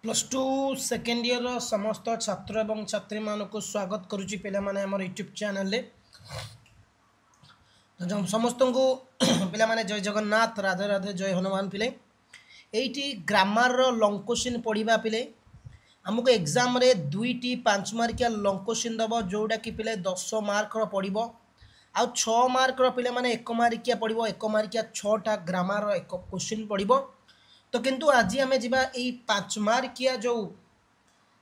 +2 second year समस्त छात्र एवं छात्री मानक स्वागत करुच्ची पे माने हमर यूट्यूब चैनल रे तो समस्त को पिला माने जय जगन्नाथ राधे राधे जय हनुमान पिले एठी ग्रामर रो लॉन्ग क्वेश्चन पढ़िबा पिले हमको एग्जाम रे 2टी 5 मार्किया लॉन्ग क्वेश्चन दबो जोडा कि पिले 10 मार्क रो पढ़िबो आ 6 मार्क रो पिले माने 1 मार्किया पढ़िबो 1 मार्किया 6टा ग्रामर रो एक क्वेश्चन पढ़िबो तो किंतु आज आम जा 5 मार्किया जो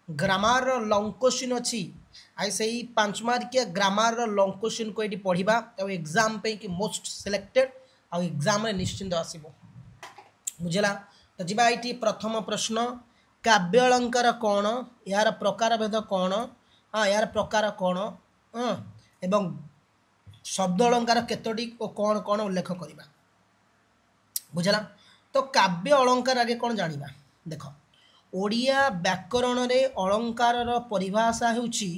ग्रामर लॉन्ग क्वेश्चन अच्छी आई से 5 मार्किया ग्रामर लॉन्ग क्वेश्चन को ये पढ़ा एग्जाम पे कि मोस्ट सिलेक्टेड आ एग्जाम निश्चिंत आसब बुझला तो जा ये प्रथम प्रश्न काव्य अलंकार कौन यार प्रकार भेद कौन हाँ यार प्रकार कौन एवं शब्द अलंकार केतोटी और कौन कौन उल्लेख करवा बुझला तो काव्य अलंकार आगे कौन जानिबा देख ओडिया व्याकरण रे अलंकार रो परिभाषा हेउची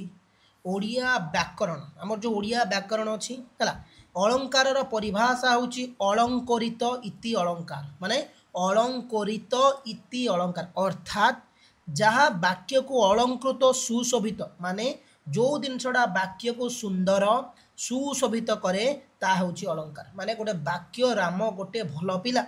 ओडिया व्याकरण हमर जो ओडिया व्याकरण अछि हला अलंकार रो परिभाषा हेउची अलंकृत इति अलंकार माने अलंकृत इति अलंकार अर्थात जहाँ वाक्य को अलंकृत सुशोभित माने जो जिनसटा वाक्य को सुंदर सुशोभित करे ता हेउची अलंकार माने गोटे वाक्य राम गोटे भल पिला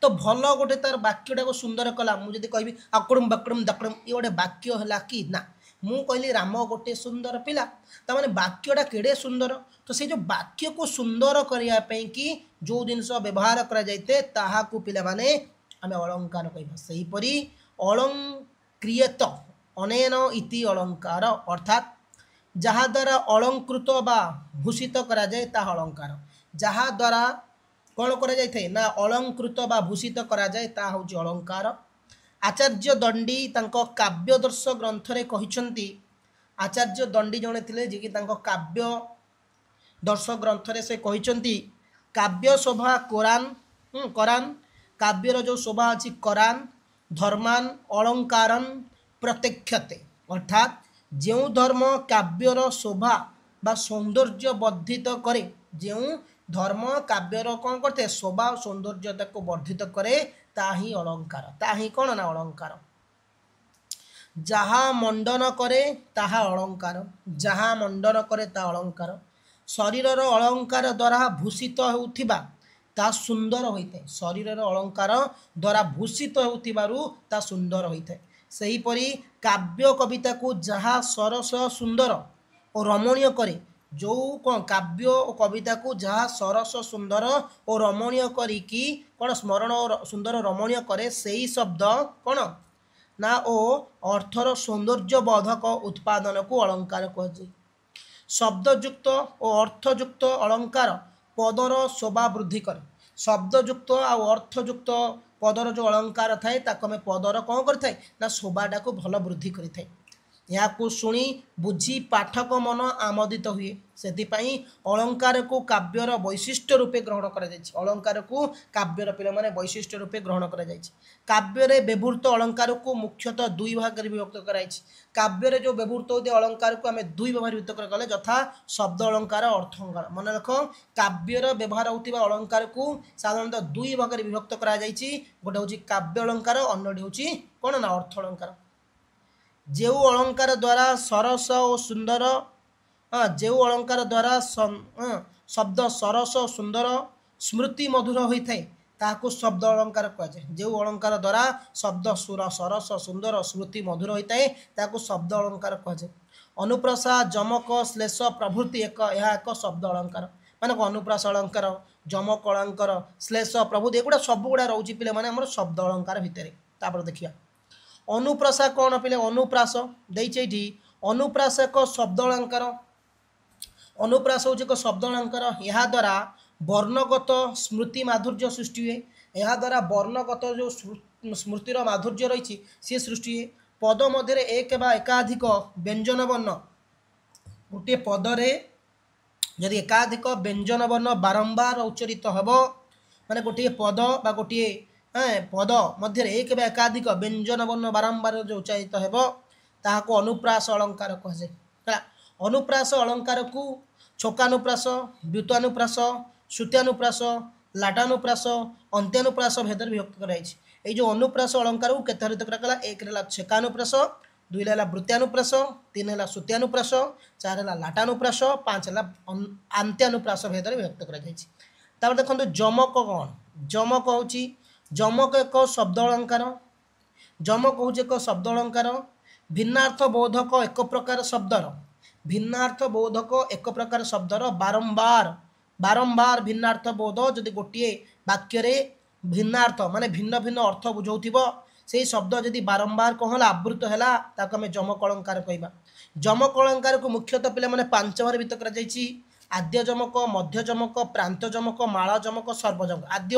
तो भल गोटे तार वाक्यटा को सुंदर कला मुझे कहि अकडुम बकडुम दकडुम ये गोटे वाक्य है कि ना मु कहली राम गोटे सुंदर पिला ताने वाक्यटा केड़े सुंदर तो से जो वाक्य को सुंदर करिया पे कि जो जिनस व्यवहार करा जायते ताहा को पिला माने आमे अलंकार कहबा सही परी अलंकृत अनेन इति अलंकार अर्थात जहा द्वारा अलंकृत बा भूषित करा जाय ता अलंकार जहा द्वारा कौन करा जाय ना अलंकृत बा भूषित करा जाय ता होची अलंकार आचार्य दंडी तांको काव्यदर्श ग्रंथ रे कहिसंती आचार्य दंडी जणे थिले जे कि तांको काव्य दर्श ग्रंथ रे से कहिसंती काव्य शोभा करान काव्यर जो शोभा अछि करान धर्मान अलंकारन प्रत्यक्षते अर्थात जो धर्म काव्यर शोभा बा सौंदर्य वर्धित करे जो धर्म काव्यर कौन करते शोभा और सौंदर्यता को वर्धित करे ताही अलंकार ताही कौन ना अलंकार जहा मंडन करे ताहा अलंकार जहा मंडन करे ता अलंकार शरीर अलंकार द्वारा भूषित होउथिबा ता सुंदर होइते शरीर अलंकार द्वारा भूषित होउथिबारु ता सुंदर होइते सही परी काव्य कविता को जहा सरस सुंदर और रमणीय करे जो कौन काव्य और कविता को जहाँ सरस सुंदर और रमणीय करी कौन स्मरण और सुंदर रमणीय करे सही शब्द कौन ना ओ अर्थर सौंदर्य बोधक उत्पादन को अलंकार कहुए शब्दयुक्त और अर्थयुक्त अलंकार पदर शोभा वृद्धि करे शब्दयुक्त और अर्थयुक्त पदर जो अलंकार थाए ताको में पदर कौन करथाय ना शोभाटा को भल वृद्धि करिथाय या को सुनी बुझी पाठक मन आमोदित हुए से अलंकार को काव्यर वैशिष्ट्य रूपे ग्रहण कर अलंकार को काव्यर पिला माने वैशिष्ट्य रूपे ग्रहण कर काव्य व्यवहृत अलंकार को मुख्यतः दुई भाग विभक्त कराई काव्य जो व्यवहृत होते अलंकार को आम दुई भाग विभक्त कले यथा शब्द अलंकार अर्थ अलंकार मन रख काव्यर व्यवहार होता अलंकार को साधारणतः दुई भाग विभक्त करा गोटे हूँ काव्य अलंकार अन्यटी हूँ कौन ना अर्थ अलंकार जो अलंकार द्वारा सरस और सुंदर जो अलंकार द्वारा शब्द सरस और सुंदर स्मृति मधुर होता है ताको शब्द अलंकार कहुए जो अलंकार द्वारा शब्द सुर सरस सुंदर स्मृति मधुर होता है ताको शब्द अलंकार कहुए अनुप्रासा जमक श्लेष प्रभृति एक शब्द अलंकार माने अनुप्रास अलंकार जमक अलंकार श्लेष प्रभृति एगुड़ा सबुगुड़ा रोचे पे मैंने शब्द अलंकार भितर देखिए अनुप्रासा कौन पे अनुप्रास देती अनुप्रास एक शब्द अलंकार अनुप्रास हूँ एक शब्द अलंकार यह द्वारा वर्णगत स्मृति माधुर्य सृष्टि हुए यह द्वारा वर्णगत जो स्मृतिर माधुर्य रही सी सृष्टि हुए पद मध्य एक बा एकाधिक व्यंजन वर्ण गोटे पदरे यदि एकाधिक व्यंजन वर्ण बारंबार उच्चरित हम माने गोटे पद बा गोटे पद मध्य एक एकाधिक व्यंजन वर्ण बारंबार जो उच्चारित हो अनुप्रास अलंकार कहुए अनुप्रास अलंकार को छोकानुप्रास व्युतानुप्रास श्रुत्यानुप्रास लाटानुप्रास अंत्यानुप्रास भेदर विभक्त कराई এই যে ଅନୁପ୍ରାସ ଅଳଙ୍କାର କେତେ ଭିତ କରାଗଲା 1 ହେଲା ଛେକାନୁପ୍ରାସ 2 ହେଲା ବୃତ୍ୟାନୁପ୍ରାସ 3 ହେଲା ସୁତ୍ୟାନୁପ୍ରାସ 4 ହେଲା ଲାଟାନୁପ୍ରାସ 5 ହେଲା ଆନ୍ତ୍ୟାନୁପ୍ରାସ ଭେଦରେ ବିଭକ୍ତ କରାଯାଇଛି। ତାପରେ ଦେଖନ୍ତୁ ଯମକ କ'ଣ? ଯମକ ହେଉଛି ଯମକ ଏକ ଶବ୍ଦ ଅଳଙ୍କାର। ଯମକ ହେଉଛି ଏକ ଶବ୍ଦ ଅଳଙ୍କାର ଭିନ୍ନାର୍ଥ ବୋଧକ ଏକ ପ୍ରକାର ଶବ୍ଦର ଭିନ୍ନାର୍ଥ ବୋଧକ ଏକ ପ୍ରକାର ଶବ୍ଦର ବାରମ୍ବାର ଭିନ୍ନାର୍ଥ ବୋଧ ଯଦି ଗୋଟିଏ ବାକ୍ୟରେ ଭିନ୍ନାର୍ଥ ମାନେ ଭିନ୍ନ ଭିନ୍ନ ଅର୍ଥ ବୁଝାଉଥିବ ସେହି ଶବ୍ଦ ଯଦି ବାରମ୍ବାର କ'ଣ ହେଲା ଆବୃତ ହେଲା ତାକୁ ଆମେ ଯମକ ଅଳଙ୍କାର କହିବା। ଯମକ ଅଳଙ୍କାରକୁ ମୁଖ୍ୟତଃ ପିଲାମାନେ 5 ଭାଗରେ ବିଭକ୍ତ କରାଯାଇଛି। ଆଦ୍ୟ ଯମକ, ମଧ୍ୟ ଯମକ, ପ୍ରାନ୍ତ ଯମକ, ମାଳ ଯମକ, ସର୍ବ ଯମକ। ଆଦ୍ୟ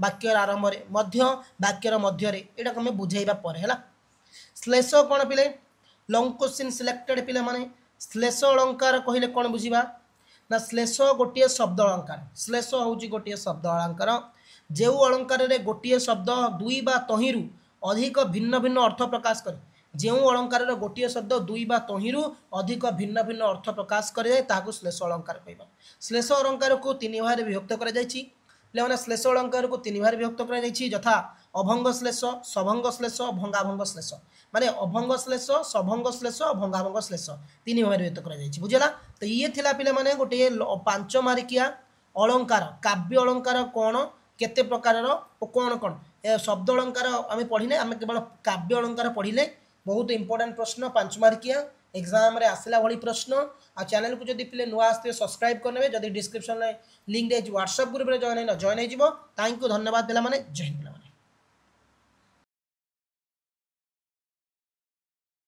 ବାକ୍ୟର ଆରମ୍ଭରେ, ମଧ୍ୟ ବାକ୍ୟର ମଧ୍ୟରେ, ଏଇଟାକୁ ଆମେ ବୁଝେଇବା ପରେ ହେଲା। ଶ୍ଲେଷ କ'ଣ ପିଲେ? ଲଙ୍ଗ କ୍ୱେଶ୍ଚିନ୍ ସିଲେକ୍ଟେଡ୍ ପିଲାମାନେ ଶ୍ଲେଷ ଅଳଙ୍କାର କହିଲେ କ'ଣ ବୁଝିବା ନା ଶ୍ଲେଷ ଗୋଟିଏ ଶବ୍ଦ ଅଳଙ୍କାର। ଶ୍ଲେଷ ହେଉଛି ଗୋଟିଏ ଶବ୍ଦ ଅଳଙ୍କାର ଯେଉଁ ଅଳଙ୍କାରରେ ଗୋଟିଏ ଶବ୍ଦ 2 ବା ତହିଁରୁ ଅଧିକ ଭିନ୍ନ ଭିନ୍ନ ଅର୍ଥ ପ୍ରକାଶ କରେ। ଯେଉଁ ଅଳଙ୍କାରର ଗୋଟିଏ ଶବ୍ଦ 2 ବା ତହିଁରୁ ଅଧିକ ଭିନ୍ନ ଭିନ୍ନ ଅର୍ଥ ପ୍ରକାଶ କରାଯାଏ ତାହାକୁ ଶ୍ଲେଷ ଅଳଙ୍କାର କହିବା। ଶ୍ଲେଷ ଅଳଙ୍କାରକୁ 3 ଭାଗରେ ବିଭକ୍ତ କରାଯାଇଛି। ପିଲାମାନେ ଶ୍ଲେଷ ଅଳଙ୍କାରକୁ 3 ଭାଗରେ ବିଭକ୍ତ କରାଯାଇଛି ଯଥା ଅଭଙ୍ଗ ଶ୍ଲେଷ, ସଭଙ୍ଗ ଶ୍ଲେଷ, ଭଙ୍ଗାଭଙ୍ଗ ଶ୍ଲେଷ। ମାନେ ଅଭଙ୍ଗ ଶ୍ଲେଷ, ସଭଙ୍ଗ ଶ୍ଲେଷ, ଭଙ୍ଗାଭଙ୍ଗ ଶ୍ଲେଷ 3 ଭାଗରେ ବିଭକ୍ତ କରାଯାଇଛି। ବୁଝିଲା? ତ ଇଏ ଥିଲା ପିଲାମାନେ ଗୋଟିଏ 5 ମାର୍କିଆ ଅଳଙ୍କାର। କାବ୍ୟ ଅଳଙ୍କାର କ'ଣ, କେତେ ପ୍ରକାରର ଓ କ'ଣ କ'ଣ ଏ ଶବ୍ଦ ଅଳଙ୍କାର ଆମେ ପଢ଼ିଲେ, ଆମେ କେବଳ କାବ୍ୟ ଅଳଙ୍କାର ପଢ଼ିଲେ। ବହୁତ ଇମ୍ପୋର୍ଟାଣ୍ଟ ପ୍ରଶ୍ନ 5 ମାର୍କିଆ ଏକ୍ଜାମ୍ରେ ଆସିଲା ଭଳି ପ୍ରଶ୍ନ। ଆଉ ଚ୍ୟାନେଲକୁ ଯଦି ପିଲେ ନୂଆ ଆସିଥିବେ ସବସ୍କ୍ରାଇବ୍ କରିନେବେ। ଯଦି ଡିସ୍କ୍ରିପ୍ସନ୍ରେ ଲିଙ୍କ୍ ଦେଇଛି ହ୍ୱାଟ୍ସଆପ୍ ଗ୍ରୁପ୍ରେ ଜଏନ୍ ହେଇଯିବ। ଥ୍ୟାଙ୍କ ୟୁ, ଧନ୍ୟବାଦ ପିଲାମାନେ। ଜୟ ହିନ୍ଦ।